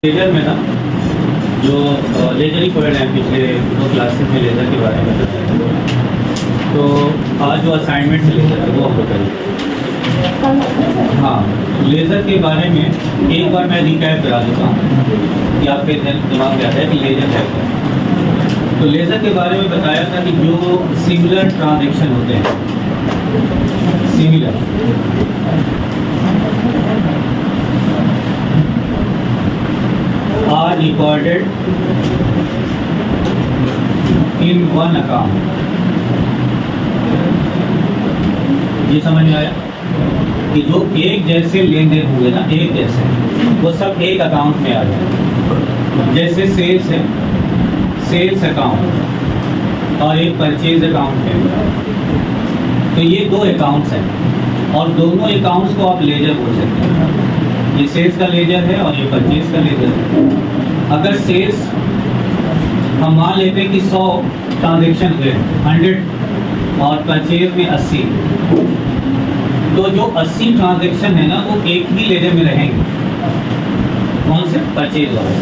Laser में ना जो लेजर ही पढ़ रहे हैं पिछले 2 क्लासेस में लेजर के बारे में बताया। तो आज जो असाइनमेंट से लेजर है वो हम बताइए। हाँ, लेज़र के बारे में एक बार मैं रिकैप करा देता हूँ कि आपके दिमाग में आता है कि लेजर है क्या। तो लेज़र के बारे में बताया था कि जो सिमिलर ट्रांजैक्शन होते हैं, similar are recorded in one account। ये समझ में आया कि जो एक जैसे लेन देन हुए ना, एक जैसे, वो सब एक अकाउंट में आ जाए। जैसे सेल्स है, सेल्स अकाउंट और एक परचेज अकाउंट है। तो ये 2 अकाउंट्स हैं और दोनों अकाउंट्स को आप लेजर बोल सकते हैं। ये सेल्स का लेजर है और ये परचेज का लेजर है। अगर सेल्स हम मान लेते हैं कि 100 ट्रांजेक्शन हुए, 100, और परचेज में 80, तो जो 80 ट्रांजेक्शन है ना वो एक ही लेजर में रहेंगे। कौन से? परचेज वाले।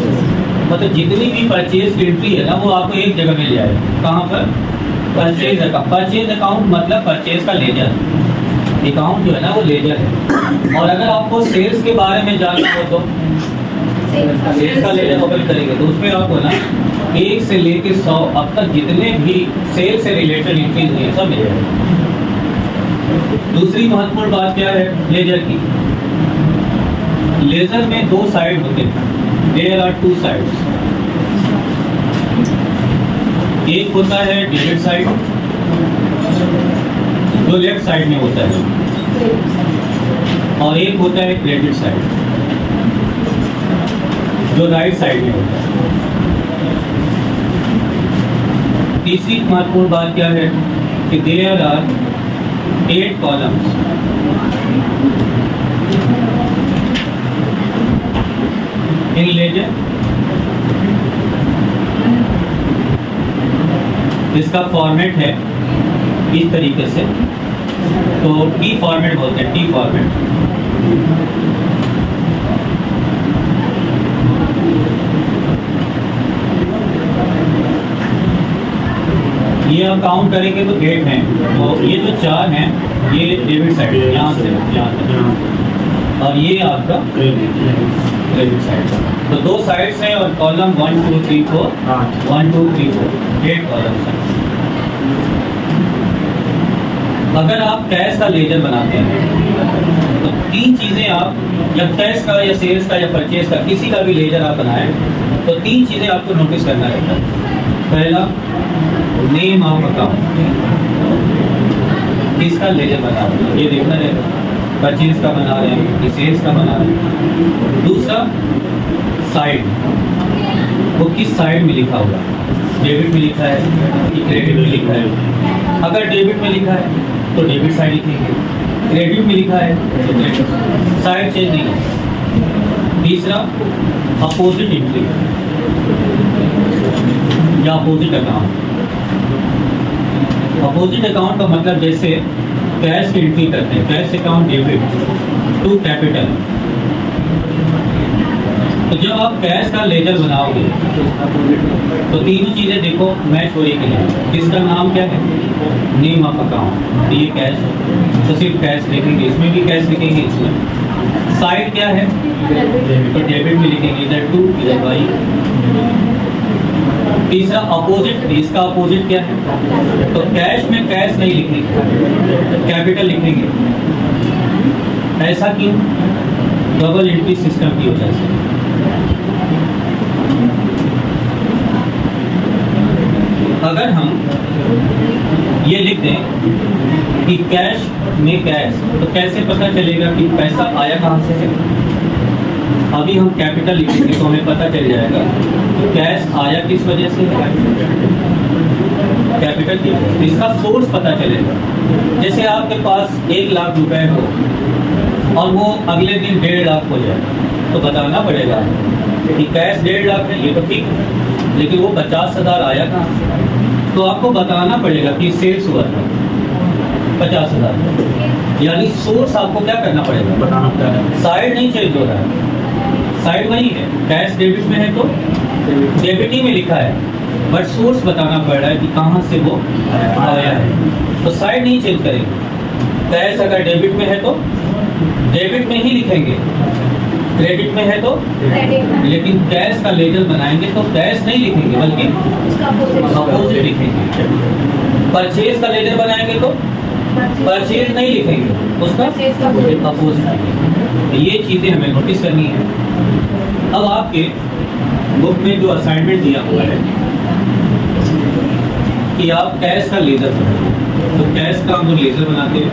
मतलब जितनी भी परचेज की एंट्री है ना वो आपको एक जगह मिल जाएगी। कहाँ पर? Purchase account. परचेज अकाउंट मतलब परचेज का लेजर अकाउंट जो है ना वो लेजर है। और अगर आपको सेल्स के बारे में जानना हो तो सेल्स का लेजर ओपन करेंगे तो उसमें आपको ना 1 से लेके 100 अब तक जितने भी सेल्स से रिलेटेड एंट्रीज हुई सब मिल जाएगा। दूसरी महत्वपूर्ण बात क्या है लेजर की? लेजर में 2 साइड होते हैं। There are 2 sides. एक होता है डेबिट साइड जो लेफ्ट साइड में होता है, और एक होता है क्रेडिट साइड जो राइट साइड में होता है। तीसरी महत्वपूर्ण बात क्या है कि there are 8 columns in ledger. इसका फॉर्मेट है इस तरीके से, तो टी फॉर्मेट बोलते हैं, टी फॉर्मेट। ये आप काउंट करेंगे तो 8 हैं। तो ये जो 4 हैं ये डेबिट साइड है, यहाँ से यहाँ तक, और ये आपका क्रेडिट साइड। तो 2 साइड्स हैं और कॉलम 1 2 3 4 1 2 3 4 8 कॉलम्स हैं। अगर आप कैश का लेजर बनाते हैं तो 3 चीज़ें आप, या कैश का या सेल्स का या परचेज का किसी का भी लेजर आप बनाएं तो 3 चीज़ें आपको नोटिस करना रहता है। पहला, नेम ऑफ अकाउंट, किसका लेजर बना रहे हैं ये देखना रहेगा। परचेज का बना रहे हैं कि सेल्स का बना रहे हैं। दूसरा, साइड, वो किस साइड में लिखा होगा, डेबिट में लिखा है कि क्रेडिट में लिखा है। अगर डेबिट में लिखा है तो डेबिट साइड लिखेंगे, क्रेडिट में लिखा है तो क्रेडिट साइड चेंज नहीं है। तीसरा, अपोजिट एंट्री या अपोजिट अकाउंट। अपोजिट अकाउंट का मतलब जैसे कैश की एंट्री करते हैं, cash account debit to capital. तो जब आप कैश का लेजर बनाओगे तो तीनों चीज़ें देखो मैच हो रही है। इसका नाम क्या है? Name of account. ये कैश है तो सिर्फ कैश लिखेंगे, इसमें भी कैश लिखेंगे, इसमें। साइड क्या है? तो डेबिट में लिखेंगे, इधर टू इधर बाई। तीसरा, अपोजिट, इसका अपोजिट क्या है? तो कैश में कैश नहीं लिखेंगे, कैपिटल लिखेंगे। ऐसा क्यों? डबल एंट्री सिस्टम की वजह से। अगर हम ये लिख दें कि कैश में कैश, तो कैसे पता चलेगा कि पैसा आया कहाँ से है? अभी हम कैपिटल लिखेंगे तो हमें पता चल जाएगा तो कैश आया किस वजह से है, कैपिटल की वजह से। इसका सोर्स पता चलेगा। जैसे आपके पास 1 लाख रुपए हो और वो अगले दिन 1.5 लाख हो जाए तो बताना पड़ेगा कि कैश 1.5 लाख है, ये तो ठीक है, लेकिन वो 50,000 आया कहाँ से? तो आपको बताना पड़ेगा कि सेल्स हुआ था 50,000। यानी सोर्स आपको क्या करना पड़ेगा? बताना पड़ेगा। साइड नहीं चेंज हो रहा है, साइड वही है, कैश डेबिट में है तो डेबिट ही में लिखा है, बट सोर्स बताना पड़ रहा है कि कहाँ से वो आया है। तो साइड नहीं चेंज करेंगे। कैश अगर डेबिट में है तो डेबिट में ही लिखेंगे, क्रेडिट में है तो लेकिन कैश का लेजर बनाएंगे तो कैश नहीं लिखेंगे बल्कि अपोजिट लिखेंगे। परचेज का लेजर बनाएंगे तो परचेज नहीं लिखेंगे, उसका अपोजिट लिखेंगे। ये चीज़ें हमें नोटिस करनी है। अब आपके बुक में जो असाइनमेंट दिया हुआ है कि आप कैश का लेजर बनाएं, तो कैश का हम लोग लेजर बनाते हैं।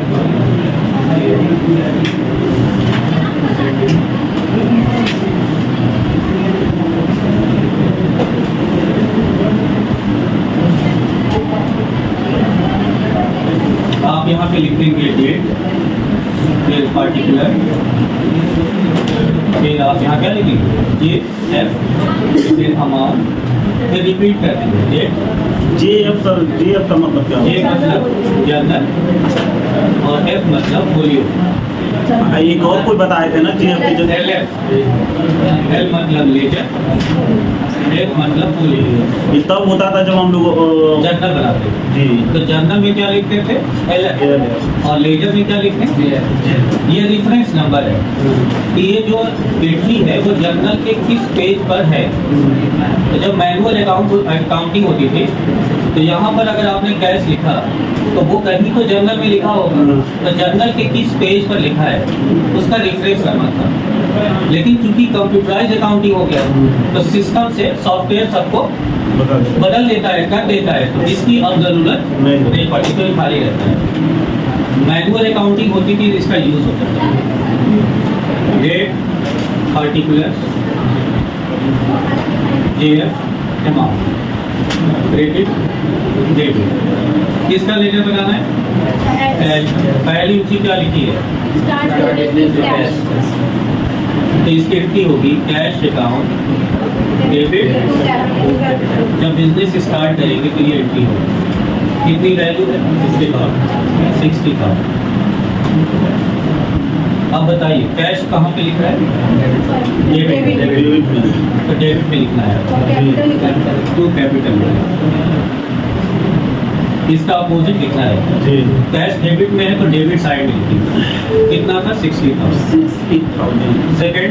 आप यहाँ पे लिखेंगे डेट, फिर पार्टिकुलर, फिर आप यहाँ क्या लिखेंगे JF, फिर अमाउंट, फिर रिपीट कर देंगे डेट। JF सर, JF का मतलब क्या J मतलब जर्नल और F मतलब फोलियो। एक और कोई बताए थे ना JF के जगह L मतलब लेजर, F मतलब फोलियो। ये तब होता था जब हम लोग जर्नल बनाते थे। जी, तो जर्नल में क्या लिखते थे LF, और लेजर में क्या लिखते हैं। ये रेफरेंस नंबर है कि ये जो एंट्री है वो जर्नल के किस पेज पर है। तो जब मैनुअल अकाउंटिंग होती थी तो यहाँ पर अगर आपने कैश लिखा तो वो कहीं तो जर्नल में लिखा होगा, तो जर्नल के किस पेज पर लिखा है उसका रेफरेंस करना था। लेकिन चूंकि कंप्यूटराइज अकाउंटिंग हो गया तो सिस्टम से सॉफ्टवेयर सबको बदल देता है, कर देता है, तो इसकी अब जरूरत नहीं पड़ती, तो खाली रहता है। मैनुअल अकाउंटिंग होती थी, इसका यूज होता था। Date, particular, JF, amount, credit, debit. किसका लेजर बनाना है। पहली ऊंची क्या लिखी है, तो इसकी एंट्री होगी कैश अकाउंट डेबिट। जब बिजनेस स्टार्ट करेंगे तो ये एंट्री होगी। कितनी वैल्यू है 60,000। अब बताइए कैश कहाँ पे लिख रहा है, डेबिट में, तो डेबिट में लिखना है टू कैपिटल। इसका अपोजिट लिखना है। कैश डेबिट में है तो डेबिट साइड में लिखिए। कितना था 60,000। सेकेंड,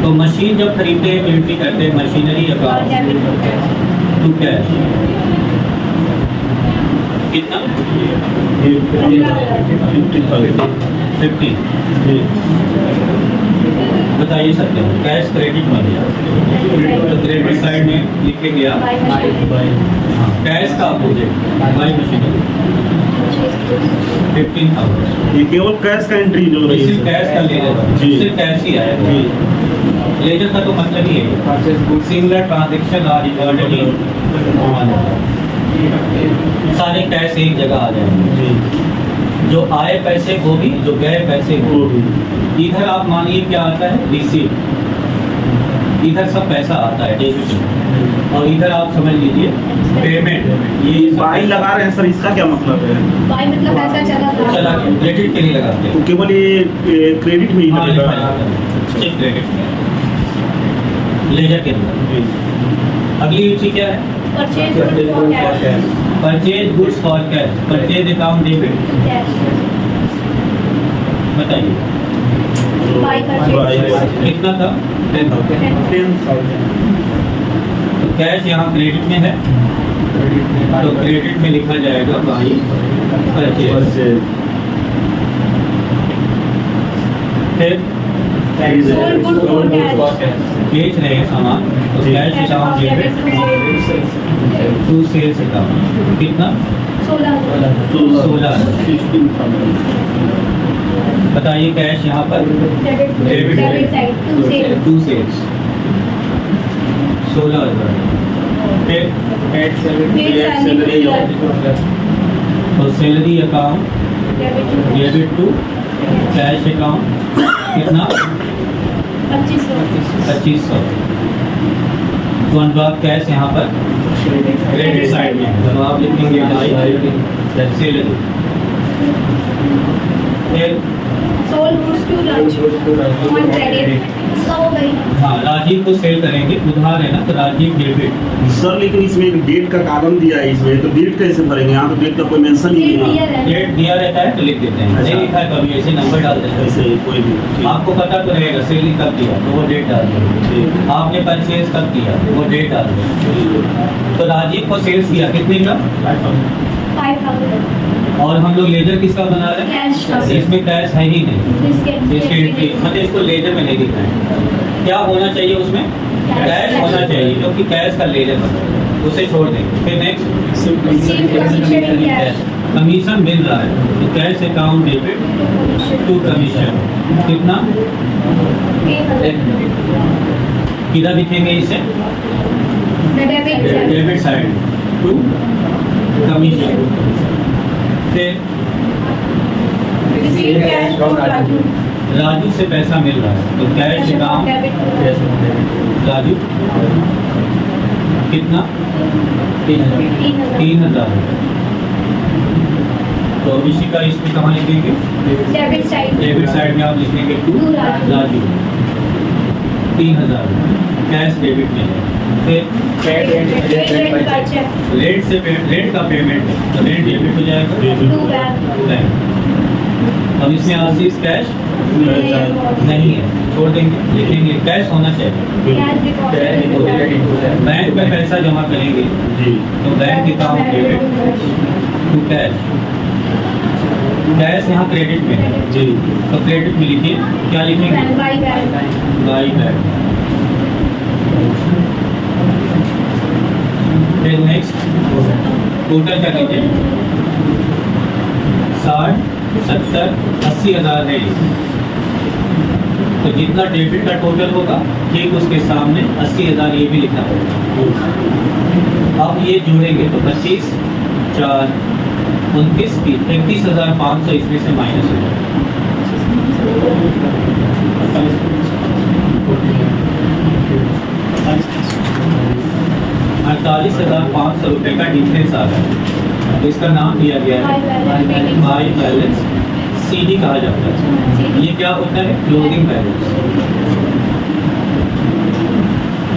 तो मशीन जब खरीदते हैं एंट्री करते हैं मशीनरी अकाउंट टू कैश। कितना 50। बताइए सकते हो कैश क्रेडिट में गया तो क्रेडिट साइड में लिखे गया कैश का अपोजिट बाई मशीनरी 15,000। ये केवल कैश का एंट्री जो रही सिर्फ कैश का लेजर, सिर्फ कैश ही आएगा। लेजर का तो मतलब ही है सिंगुलर ट्रांजेक्शन और रिकॉर्डेड सारे कैश एक जगह आ जाएंगे। जो आए पैसे वो भी, जो गए पैसे वो भी। इधर आप मानिए क्या आता है रिसीट, इधर सब पैसा आता है डेबिट, और इधर आप समझ लीजिए पेमेंट। ये बाई लगा रहे हैं सर, इसका क्या मतलब है। बाई मतलब पैसा चला गया, क्रेडिट के लिए लगाते हैं। तो केवल ये क्रेडिट में ही लगेगा, सिर्फ क्रेडिट में, लेजर के अंदर। अगली यूची क्या है purchase goods for cash, purchase account debit. बताइए कितना था 10,000। तो कैश यहाँ क्रेडिट में है तो क्रेडिट में लिखा जाएगा बाई परचेज। फिर बेच रहे हैं सामान तो cash account debit to sales account. कितना 16। बताइए कैश यहाँ पर डेबिट टू सेल्स 16,000। फिर तो salary account debit to cash account कितना 2500। तो अनुपात कैश यहाँ पर क्रेडिट साइड में, तो आप लिखेंगे सैलरी। फिर sold goods to Raju on credit. इसका हो गई. हाँ, राजीव को सेल करेंगे, उधार है ना, तो राजीव डेबिट. सर लेकिन इसमें एक डेट का कारण दिया है इसमें, तो डेट कैसे भरेंगे? यहाँ तो डेट का कोई मेंशन ही नहीं Date है. दिया रहता है. डेट दिया रहता है तो लिख देते हैं, नहीं अच्छा। लिखा है कभी ऐसे नंबर डाल देते हैं. ऐसे कोई भी ठीक। आपको पता तो रहेगा सेलिंग कब दिया तो वो डेट डाल देंगे. ठीक। आपने परचेज कब किया तो वो डेट डाल देंगे. तो राजीव को सेल्स किया कितने का? 5,000. और हम लोग लेजर किसका बना रहे हैं? Cash का. इसमें कैश है ही नहीं. इसके एंट्री मतलब इसको लेजर में नहीं दिखा है. क्या होना चाहिए उसमें? कैश होना चाहिए, क्योंकि कैश का लेजर बना है, उसे छोड़ देंगे. फिर next Receive commission in cash. Commission मिल रहा है तो cash account debit to commission. कितना? 8,000. किधर दिखेंगे इसे? The debit side. Debit side to commission. फिर Receive cash from Raju. Raju से पैसा मिल रहा है तो cash account Debit to Raju कितना? 3,000. 3,000. तो इसी का इसमें कहाँ लिखेंगे? Debit side. डेबिट साइड में आप लिखेंगे to to Raju. Raju. 3,000 cash debit में है. फिर Payment by check. रेट का पेमेंट है तो रेट डेबिट हो जाएगा. To bank. बैंक. अब इसमें आशीष कैश नहीं है, छोड़ देंगे, लिखेंगे कैश होना चाहिए. Cash deposit. बैंक में पैसा जमा करेंगे जी तो bank account debit to cash. Cash यहाँ क्रेडिट में है जी तो क्रेडिट में लिखिए. क्या लिखेंगे? Bank by bank. By bank. फिर नेक्स्ट टोटल क्या लीजिए? 60, 70, 80,000 है ये. तो जितना डेबिट का टोटल होगा ठीक उसके सामने 80,000 ये भी लिखना होगा. अब ये जोड़ेंगे तो 25, 4, 29 की 31,500 इसमें से माइनस हो जाएगा. 48,500 रुपये का डिफरेंस आ रहा है. तो इसका नाम दिया गया है बाई बैलेंस. CD कहा जाता है. ये क्या होता है? Closing balance.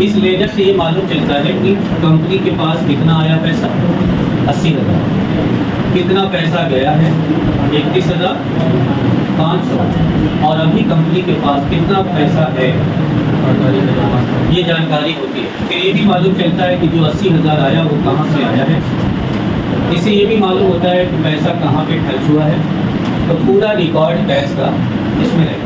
इस लेजर से ये मालूम चलता है कि कंपनी के पास कितना आया पैसा? 80,000. कितना पैसा गया है? 31,500. और अभी कंपनी के पास कितना पैसा है ये जानकारी होती है. फिर ये भी मालूम चलता है कि जो 80,000 आया वो कहाँ से आया है. इससे ये भी मालूम होता है कि पैसा कहाँ पे खर्च हुआ है. तो पूरा रिकॉर्ड कैश का इसमें रहेगा.